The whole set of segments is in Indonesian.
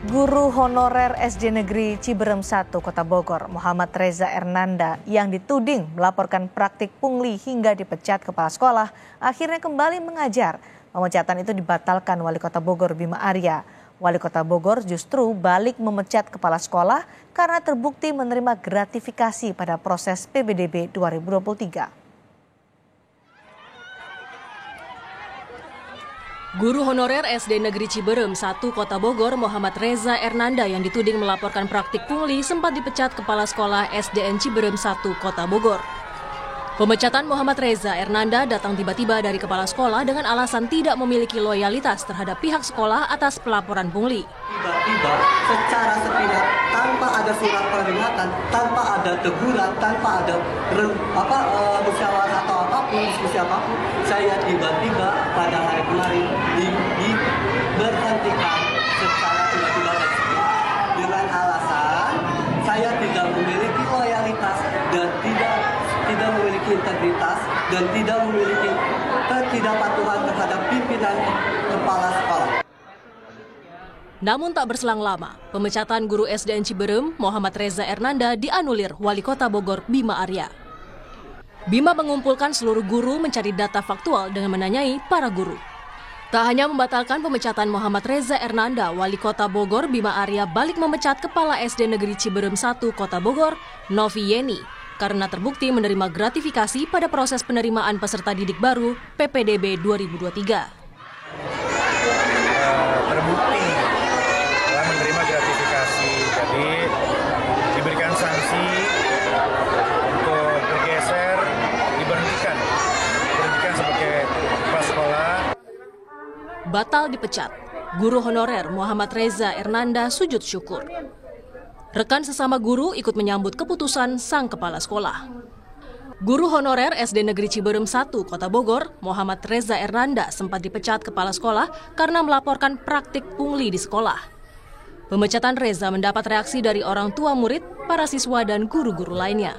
Guru honorer SD Negeri Ciberem 1 Kota Bogor, Muhammad Reza Ernanda, yang dituding melaporkan praktik pungli hingga dipecat kepala sekolah, akhirnya kembali mengajar. Pemecatan itu dibatalkan Wali Kota Bogor Bima Arya. Wali Kota Bogor justru balik memecat kepala sekolah karena terbukti menerima gratifikasi pada proses PPDB 2023. Guru honorer SD Negeri Ciberem 1 Kota Bogor Muhammad Reza Ernanda yang dituding melaporkan praktik pungli sempat dipecat kepala sekolah SDN Ciberem 1 Kota Bogor. Pemecatan Muhammad Reza Ernanda datang tiba-tiba dari kepala sekolah dengan alasan tidak memiliki loyalitas terhadap pihak sekolah atas pelaporan pungli. Tiba-tiba secara sepihak tanpa ada surat peringatan, tanpa ada teguran, tanpa ada musyawarah atau apapun, diskusi apapun, saya tiba-tiba pada hari kemarin diberhentikan secara tiba-tiba dan sepihak dengan alasan saya tidak memiliki loyalitas dan tidak memiliki integritas dan tidak memiliki ketidakpatuhan terhadap pimpinan kepala sekolah. Namun tak berselang lama, pemecatan guru SDN Ciberem Muhammad Reza Ernanda dianulir Wali Kota Bogor Bima Arya. Bima mengumpulkan seluruh guru mencari data faktual dengan menanyai para guru. Tak hanya membatalkan pemecatan Muhammad Reza Ernanda, Wali Kota Bogor Bima Arya balik memecat Kepala SD Negeri Ciberem 1 Kota Bogor, Novi Yeni, karena terbukti menerima gratifikasi pada proses penerimaan peserta didik baru PPDB 2023. Terbukti telah menerima gratifikasi, jadi diberikan sanksi untuk bergeser, diberhentikan sebagai kepala sekolah. Batal dipecat, guru honorer Muhammad Reza Ernanda sujud syukur. Rekan sesama guru ikut menyambut keputusan sang kepala sekolah. Guru honorer SD Negeri Ciberem 1 Kota Bogor, Muhammad Reza Ernanda sempat dipecat kepala sekolah karena melaporkan praktik pungli di sekolah. Pemecatan Reza mendapat reaksi dari orang tua murid, para siswa dan guru-guru lainnya.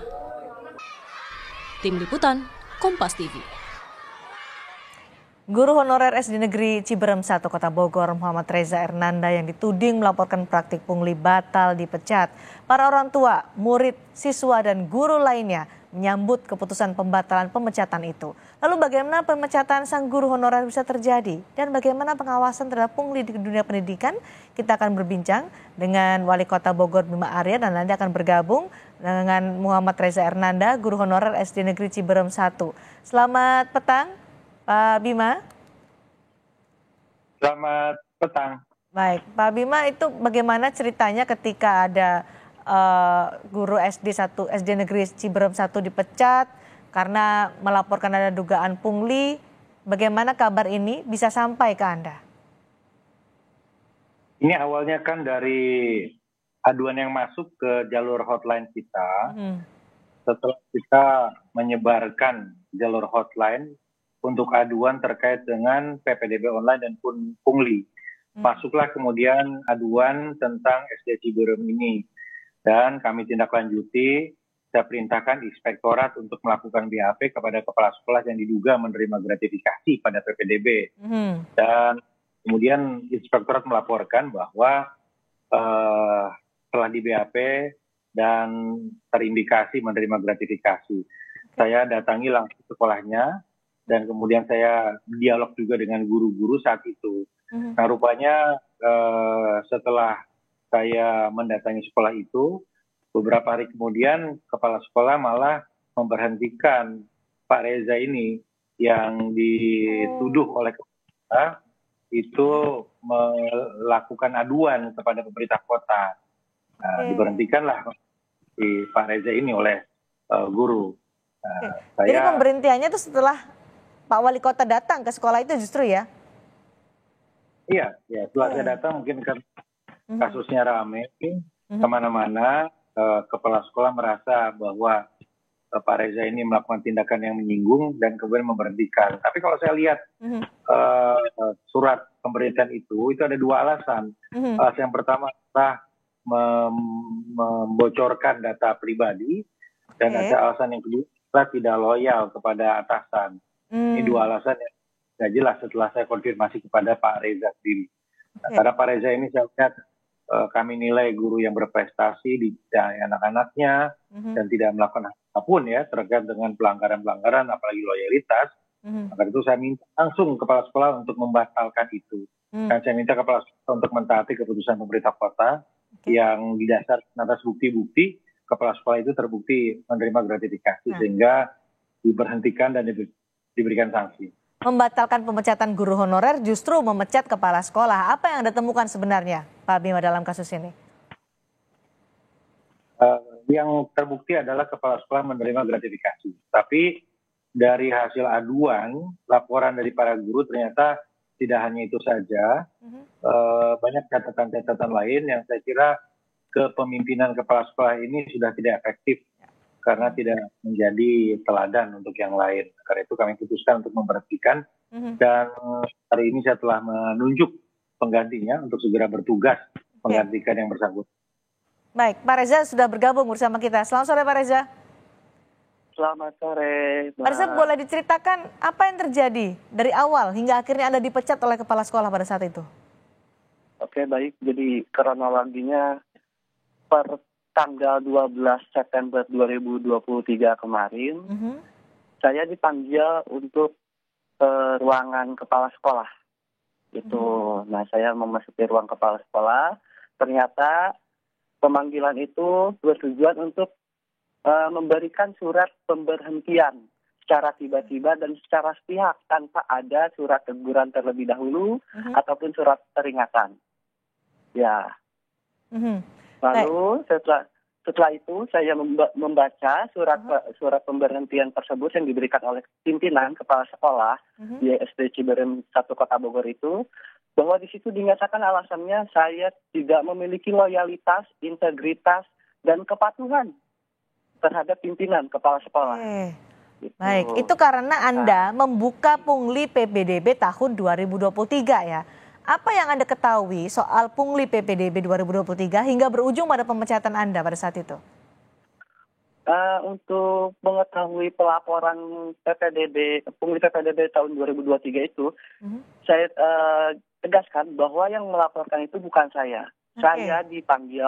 Tim Liputan, Kompas TV. Guru honorer SD Negeri Ciberem 1 Kota Bogor, Muhammad Reza Ernanda yang dituding melaporkan praktik pungli batal dipecat. Para orang tua, murid, siswa, dan guru lainnya menyambut keputusan pembatalan pemecatan itu. Lalu bagaimana pemecatan sang guru honorer bisa terjadi? Dan bagaimana pengawasan terhadap pungli di dunia pendidikan? Kita akan berbincang dengan Wali Kota Bogor Bima Arya dan nanti akan bergabung dengan Muhammad Reza Ernanda, guru honorer SD Negeri Ciberem 1. Selamat petang, Pak Bima. Selamat petang. Baik, Pak Bima, itu bagaimana ceritanya ketika ada guru SD Negeri Ciberem 1 dipecat karena melaporkan ada dugaan pungli? Bagaimana kabar ini bisa sampai ke Anda? Ini awalnya kan dari aduan yang masuk ke jalur hotline kita. Setelah kita menyebarkan jalur hotline untuk aduan terkait dengan PPDB online dan pungli. Masuklah kemudian aduan tentang SD Ciberem ini. Dan kami tindak lanjuti, saya perintahkan inspektorat untuk melakukan BAP kepada kepala sekolah yang diduga menerima gratifikasi pada PPDB. Dan kemudian inspektorat melaporkan bahwa telah di BAP dan terindikasi menerima gratifikasi. Saya datangi langsung sekolahnya dan kemudian saya dialog juga dengan guru-guru saat itu. Nah rupanya setelah saya mendatangi sekolah itu, beberapa hari kemudian kepala sekolah malah memberhentikan Pak Reza ini yang dituduh oleh kepala itu melakukan aduan kepada pemerintah kota. Diberhentikanlah si Pak Reza ini oleh guru. Jadi pemberhentiannya itu setelah Pak Wali Kota datang ke sekolah itu justru ya? Iya, setelah saya datang mungkin kan kasusnya ramai, kemana-mana kepala sekolah merasa bahwa Pak Reza ini melakukan tindakan yang menyinggung dan kemudian memberhentikan. Tapi kalau saya lihat surat pemberhentian itu ada dua alasan. Alasan yang pertama adalah membocorkan data pribadi dan ada alasan yang kedua adalah tidak loyal kepada atasan. Ini dua alasan yang tidak jelas setelah saya konfirmasi kepada Pak Reza sendiri. Karena Pak Reza ini saya lihat kami nilai guru yang berprestasi di anak-anaknya dan tidak melakukan apapun ya terkait dengan pelanggaran-pelanggaran apalagi loyalitas, maka itu saya minta langsung kepala sekolah untuk membatalkan itu. Dan saya minta kepala sekolah untuk mentaati keputusan pemerintah kota yang didasarkan atas bukti-bukti kepala sekolah itu terbukti menerima gratifikasi sehingga diberhentikan dan diberikan sanksi. Membatalkan pemecatan guru honorer justru memecat kepala sekolah. Apa yang Anda temukan sebenarnya, Pak Bima, dalam kasus ini? Yang terbukti adalah kepala sekolah menerima gratifikasi. Tapi dari hasil aduan, laporan dari para guru ternyata tidak hanya itu saja. Banyak catatan-catatan lain yang saya kira kepemimpinan kepala sekolah ini sudah tidak efektif karena tidak menjadi teladan untuk yang lain. Karena itu kami putuskan untuk memberhentikan dan hari ini saya telah menunjuk penggantinya untuk segera bertugas menggantikan yang bersangkutan. Baik, Pak Reza sudah bergabung bersama kita. Selamat sore Pak Reza. Selamat sore. Pak Reza, boleh diceritakan apa yang terjadi dari awal hingga akhirnya Anda dipecat oleh kepala sekolah pada saat itu? Oke, baik. Jadi kronologinya per tanggal 12 September 2023 kemarin, saya dipanggil untuk ruangan kepala sekolah. Nah, saya memasuki ruang kepala sekolah. Ternyata pemanggilan itu bertujuan untuk memberikan surat pemberhentian secara tiba-tiba dan secara sepihak tanpa ada surat teguran terlebih dahulu ataupun surat peringatan. Ya. Lalu setelah itu saya membaca surat pemberhentian tersebut yang diberikan oleh pimpinan kepala sekolah di SD Ciberem 1 Kota Bogor itu, bahwa di situ dinyatakan alasannya saya tidak memiliki loyalitas, integritas, dan kepatuhan terhadap pimpinan kepala sekolah. Gitu. Baik, itu karena Anda membuka pungli PPDB tahun 2023 ya. Apa yang Anda ketahui soal pungli PPDB 2023 hingga berujung pada pemecatan Anda pada saat itu? Untuk mengetahui pelaporan pungli PPDB tahun 2023 itu, saya tegaskan bahwa yang melaporkan itu bukan saya. Saya dipanggil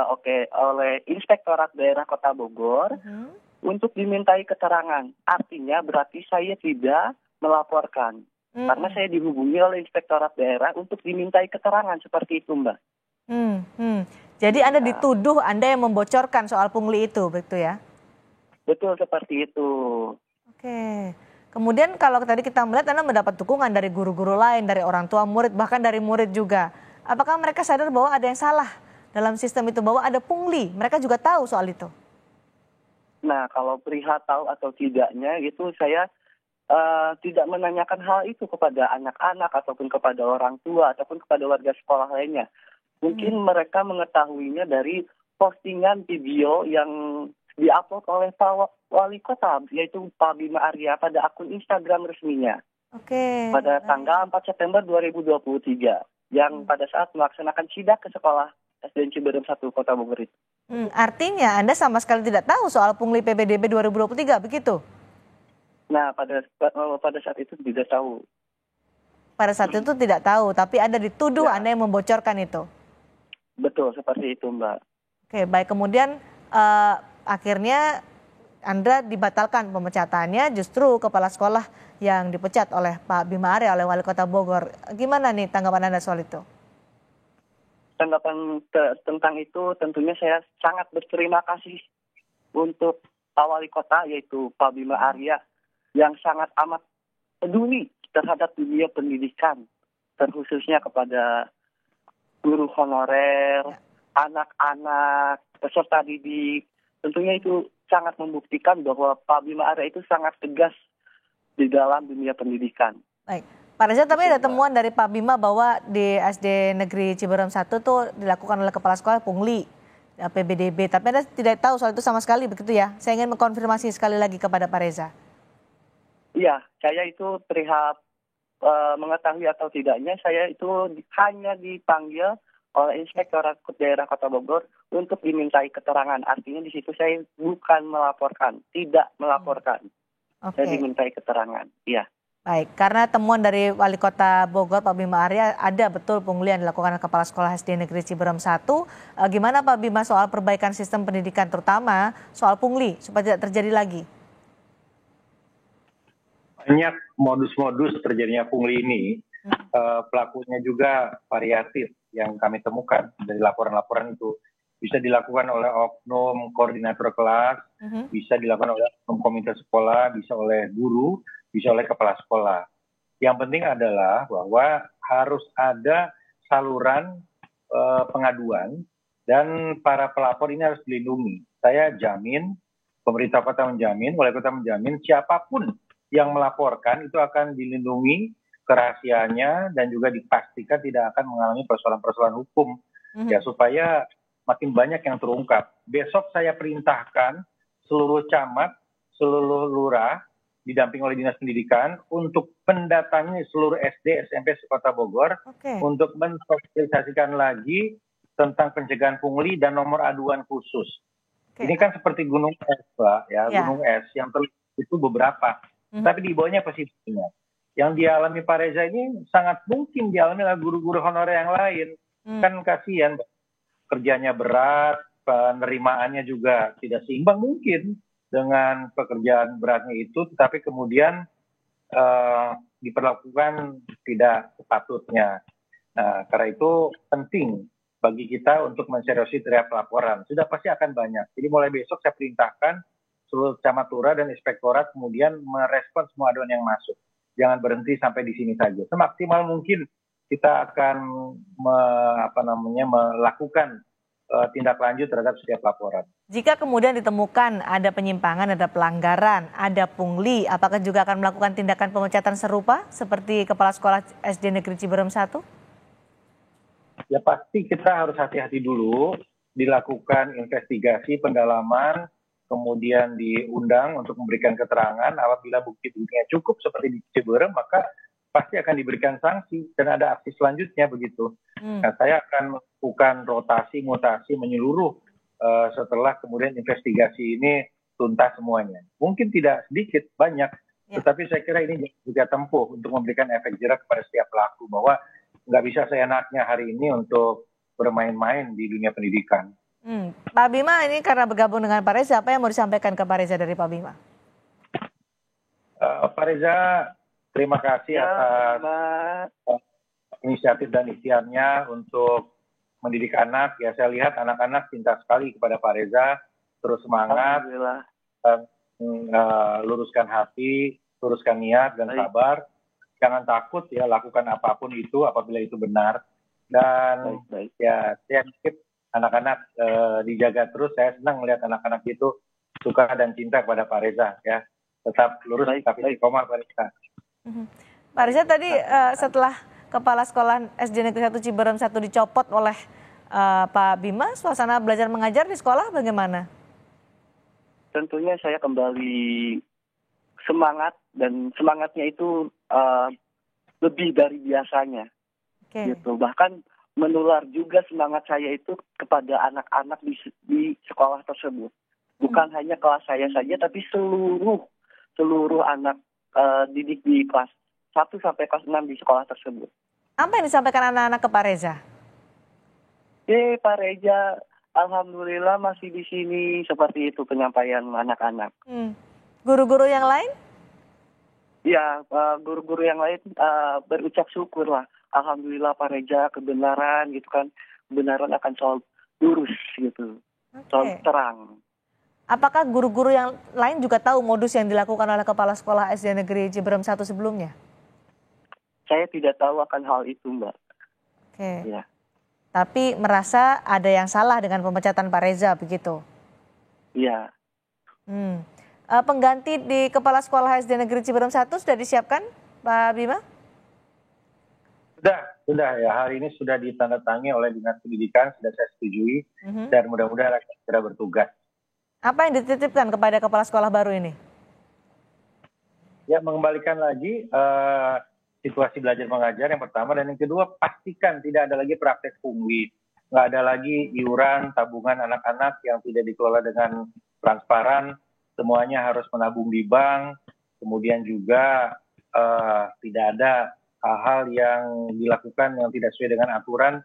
oleh Inspektorat Daerah Kota Bogor untuk dimintai keterangan. Artinya berarti saya tidak melaporkan. Karena saya dihubungi oleh Inspektorat Daerah untuk dimintai keterangan seperti itu, Mbak. Jadi Anda dituduh Anda yang membocorkan soal pungli itu, begitu ya? Betul, seperti itu. Oke. Kemudian kalau tadi kita melihat Anda mendapat dukungan dari guru-guru lain, dari orang tua murid, bahkan dari murid juga. Apakah mereka sadar bahwa ada yang salah dalam sistem itu, bahwa ada pungli? Mereka juga tahu soal itu? Nah, kalau perihal tahu atau tidaknya itu saya tidak menanyakan hal itu kepada anak-anak ataupun kepada orang tua ataupun kepada warga sekolah lainnya. Mungkin mereka mengetahuinya dari postingan video yang diupload oleh Pak Wali Kota, yaitu Pak Bima Arya pada akun Instagram resminya. Pada tanggal 4 September 2023 yang pada saat melaksanakan sidak ke sekolah SD Ciberem 1 Kota Bogor itu. Artinya Anda sama sekali tidak tahu soal pungli PPDB 2023, begitu? Nah, pada saat itu tidak tahu. Pada saat itu tidak tahu, tapi Anda dituduh Anda yang membocorkan itu? Betul, seperti itu, Mbak. Oke, baik. Kemudian akhirnya Anda dibatalkan pemecatannya, justru kepala sekolah yang dipecat oleh Pak Bima Arya, oleh Wali Kota Bogor. Gimana nih tanggapan Anda soal itu? Tanggapan tentang itu tentunya saya sangat berterima kasih untuk Pak Wali Kota, yaitu Pak Bima Arya, yang sangat amat peduli terhadap dunia pendidikan, terkhususnya kepada guru honorer, anak-anak, peserta didik. Tentunya itu sangat membuktikan bahwa Pak Bima Arya itu sangat tegas di dalam dunia pendidikan. Baik, Pak Reza, tapi ada temuan dari Pak Bima bahwa di SD Negeri Ciberem 1 tuh dilakukan oleh kepala sekolah pungli PPDB, tapi Anda tidak tahu soal itu sama sekali, begitu ya? Saya ingin mengkonfirmasi sekali lagi kepada Pak Reza. Iya, saya itu perihal mengetahui atau tidaknya, saya itu hanya dipanggil oleh Inspektorat Daerah Kota Bogor untuk dimintai keterangan. Artinya di situ saya bukan melaporkan, tidak melaporkan. Saya dimintai keterangan, iya. Baik, karena temuan dari Wali Kota Bogor, Pak Bima Arya, ada betul pungli yang dilakukan Kepala Sekolah SD Negeri Ciberem 1. Gimana Pak Bima soal perbaikan sistem pendidikan, terutama soal pungli, supaya tidak terjadi lagi? Banyak modus-modus terjadinya pungli ini, pelakunya juga variatif yang kami temukan dari laporan-laporan itu. Bisa dilakukan oleh oknum koordinator kelas, bisa dilakukan oleh oknum komite sekolah, bisa oleh guru, bisa oleh kepala sekolah. Yang penting adalah bahwa harus ada saluran pengaduan dan para pelapor ini harus dilindungi. Saya jamin, pemerintah kota menjamin, wali kota menjamin, siapapun yang melaporkan itu akan dilindungi kerahasiaannya dan juga dipastikan tidak akan mengalami persoalan-persoalan hukum. Ya, supaya makin banyak yang terungkap. Besok saya perintahkan seluruh camat, seluruh lurah, didamping oleh Dinas Pendidikan untuk mendatangi seluruh SD, SMP Kota Bogor untuk mensosialisasikan lagi tentang pencegahan pungli dan nomor aduan khusus. Ini kan seperti gunung es, Pak, ya, gunung es yang itu beberapa, tapi di bawahnya pesisirnya. Yang dialami Pak Reza ini sangat mungkin dialami oleh guru-guru honorer yang lain. Kan kasihan, kerjanya berat, penerimaannya juga tidak seimbang mungkin dengan pekerjaan beratnya itu, tetapi kemudian diperlakukan tidak sepatutnya. Nah, karena itu penting bagi kita untuk menseriusi teriak laporan. Sudah pasti akan banyak. Jadi mulai besok saya perintahkan seluruh camat lurah dan inspektorat kemudian merespons semua aduan yang masuk. Jangan berhenti sampai di sini saja. Semaksimal mungkin kita akan melakukan tindak lanjut terhadap setiap laporan. Jika kemudian ditemukan ada penyimpangan, ada pelanggaran, ada pungli, apakah juga akan melakukan tindakan pemecatan serupa seperti Kepala Sekolah SD Negeri Ciberem 1? Ya pasti kita harus hati-hati dulu, dilakukan investigasi, pendalaman, kemudian diundang untuk memberikan keterangan. Apabila bukti-buktinya cukup seperti di Ciberem, maka pasti akan diberikan sanksi dan ada aksi selanjutnya begitu. Nah, saya akan melakukan rotasi, mutasi menyeluruh setelah kemudian investigasi ini tuntas semuanya. Mungkin tidak sedikit, banyak, tetapi saya kira ini juga tempuh untuk memberikan efek jerak kepada setiap pelaku bahwa nggak bisa seenaknya hari ini untuk bermain-main di dunia pendidikan. Pak Bima, ini karena bergabung dengan Pak Reza, apa yang mau disampaikan ke Pak Reza dari Pak Bima? Pak Reza, terima kasih atas inisiatif dan ikhtiarnya untuk mendidik anak. Ya, saya lihat anak-anak cinta sekali kepada Pak Reza, terus semangat, luruskan hati, luruskan niat dan sabar. Jangan takut ya, lakukan apapun itu apabila itu benar. Dan ya, saya titip anak-anak dijaga terus. Saya senang melihat anak-anak itu suka dan cinta kepada Pak Reza ya. Tetap lurus tapi istiqomah Pak Reza. Pak Reza tadi setelah Kepala Sekolah SD Negeri 1 Ciberem 1 dicopot oleh Pak Bima, suasana belajar mengajar di sekolah bagaimana? Tentunya saya kembali semangat dan semangatnya itu lebih dari biasanya. Gitu. Bahkan menular juga semangat saya itu kepada anak-anak di sekolah tersebut. Bukan hanya kelas saya saja, tapi seluruh anak didik di kelas 1 sampai kelas 6 di sekolah tersebut. Apa yang disampaikan anak-anak ke Pak Reza? Pak Reza, alhamdulillah masih di sini, seperti itu penyampaian anak-anak. Guru-guru yang lain? Ya, guru-guru yang lain berucap syukur lah. Alhamdulillah Pak Reza, kebenaran gitu kan, kebenaran akan selalu lurus gitu, selalu terang. Apakah guru-guru yang lain juga tahu modus yang dilakukan oleh Kepala Sekolah SD Negeri Ciberem 1 sebelumnya? Saya tidak tahu akan hal itu, Mbak. Ya. Tapi merasa ada yang salah dengan pemecatan Pak Reza, begitu? Iya. Pengganti di Kepala Sekolah SD Negeri Ciberem 1 sudah disiapkan, Pak Bima? Sudah ya. Hari ini sudah ditandatangani oleh Dinas Pendidikan, sudah saya setujui, dan mudah-mudahan akan segera bertugas. Apa yang dititipkan kepada Kepala Sekolah baru ini? Ya, mengembalikan lagi situasi belajar mengajar yang pertama, dan yang kedua pastikan tidak ada lagi praktek pungli, nggak ada lagi iuran tabungan anak-anak yang tidak dikelola dengan transparan, semuanya harus menabung di bank, kemudian juga tidak ada hal-hal yang dilakukan yang tidak sesuai dengan aturan.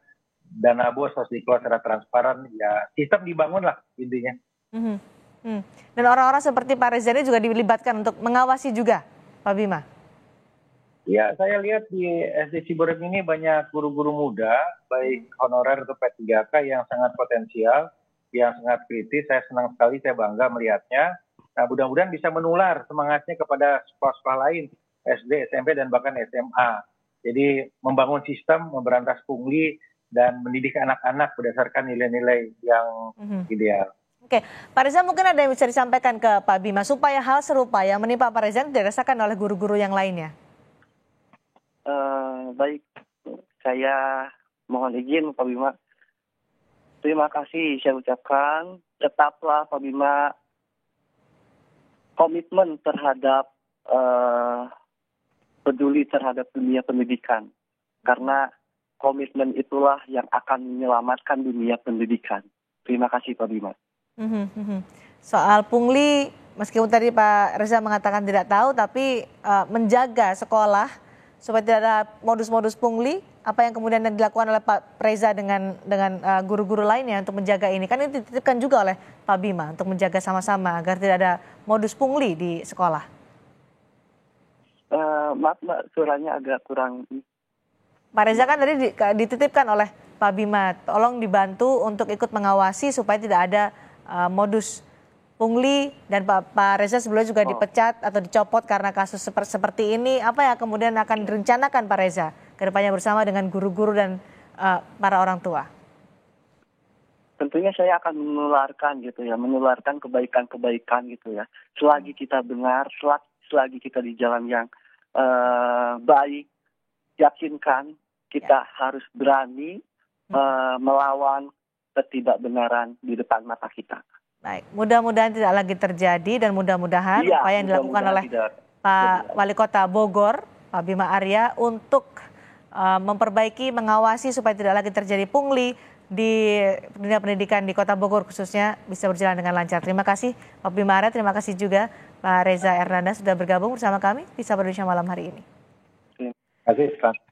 Dana bos harus dikelola secara transparan. Ya sistem dibangun lah intinya. Dan orang-orang seperti Pak Reza ini juga dilibatkan untuk mengawasi juga, Pak Bima? Ya, saya lihat di SD Ciberem ini banyak guru-guru muda, baik honorer atau P3K yang sangat potensial, yang sangat kritis. Saya senang sekali, saya bangga melihatnya. Nah, mudah-mudahan bisa menular semangatnya kepada sekolah-sekolah lain, SD, SMP, dan bahkan SMA. Jadi, membangun sistem, memberantas pungli, dan mendidik anak-anak berdasarkan nilai-nilai yang ideal. Oke, Pak Reza mungkin ada yang bisa disampaikan ke Pak Bima supaya hal serupa yang menimpa Pak Reza tidak dirasakan oleh guru-guru yang lainnya. Baik, saya mohon izin Pak Bima. Terima kasih saya ucapkan. Tetaplah Pak Bima komitmen terhadap peduli terhadap dunia pendidikan. Karena komitmen itulah yang akan menyelamatkan dunia pendidikan. Terima kasih Pak Bima. Soal pungli, meskipun tadi Pak Reza mengatakan tidak tahu, tapi menjaga sekolah supaya tidak ada modus-modus pungli, apa yang kemudian dilakukan oleh Pak Reza dengan guru-guru lainnya untuk menjaga ini? Kan ini dititipkan juga oleh Pak Bima untuk menjaga sama-sama agar tidak ada modus pungli di sekolah. Maaf Mbak, suaranya agak kurang. Pak Reza kan tadi dititipkan oleh Pak Bima, tolong dibantu untuk ikut mengawasi supaya tidak ada modus pungli, dan Pak Reza sebelumnya juga dipecat atau dicopot karena kasus seperti ini. Apa yang kemudian akan direncanakan Pak Reza ke depannya bersama dengan guru-guru dan para orang tua? Tentunya saya akan menularkan kebaikan-kebaikan gitu ya. Selagi kita benar, selagi kita di jalan yang baik, yakinkan kita harus berani melawan ketidakbenaran di depan mata kita. Baik, mudah-mudahan tidak lagi terjadi dan mudah-mudahan upaya yang dilakukan oleh Pak Wali Kota Bogor, Pak Bima Arya, untuk memperbaiki, mengawasi supaya tidak lagi terjadi pungli di dunia pendidikan di Kota Bogor khususnya bisa berjalan dengan lancar. Terima kasih Pak Bima Arya, terima kasih juga Pak Reza Ernanda sudah bergabung bersama kami di Sapa Indonesia malam hari ini. Terima kasih.